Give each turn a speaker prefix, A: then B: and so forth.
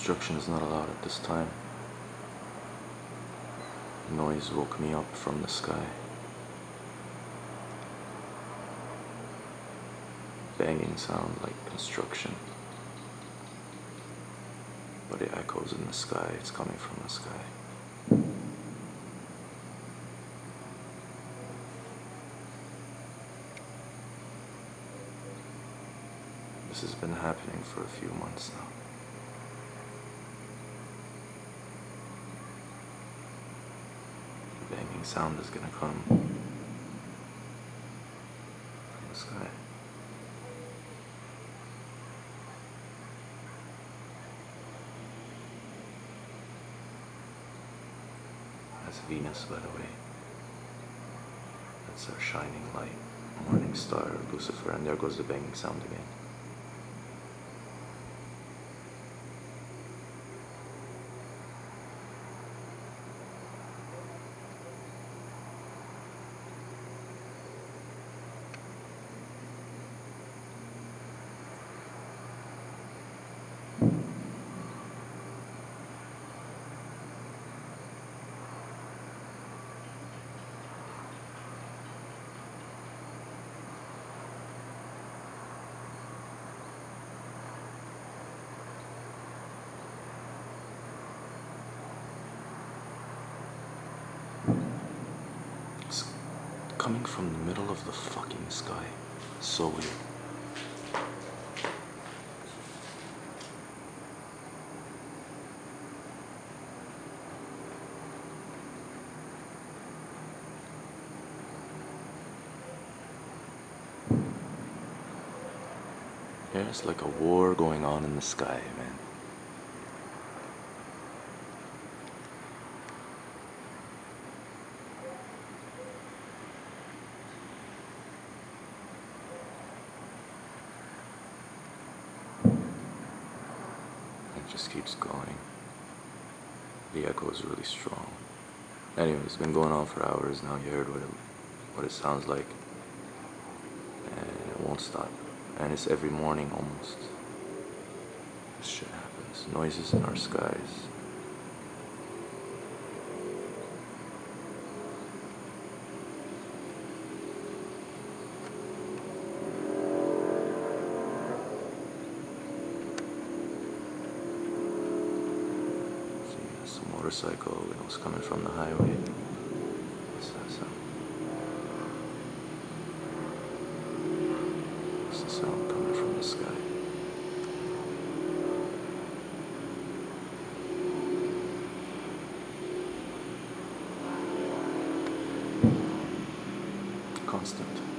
A: Construction is not allowed at this time. Noise woke me up from the sky. Banging sound like construction. But it echoes in the sky, it's coming from the sky. This has been happening for a few months now. The banging sound is gonna come from the sky. That's Venus, by the way. That's our shining light, morning star, Lucifer, and there goes the banging sound again. It's coming from the middle of the fucking sky. So weird. Yeah, it's like a war going on in the sky, man. It just keeps going. The echo is really strong. Anyway, it's been going on for hours now. You heard what it sounds like. And it won't stop. And it's every morning almost. This shit happens. Noises in our skies. See, that's a motorcycle. It was coming from the highway. What's that sound? Sound coming from the sky. Constant.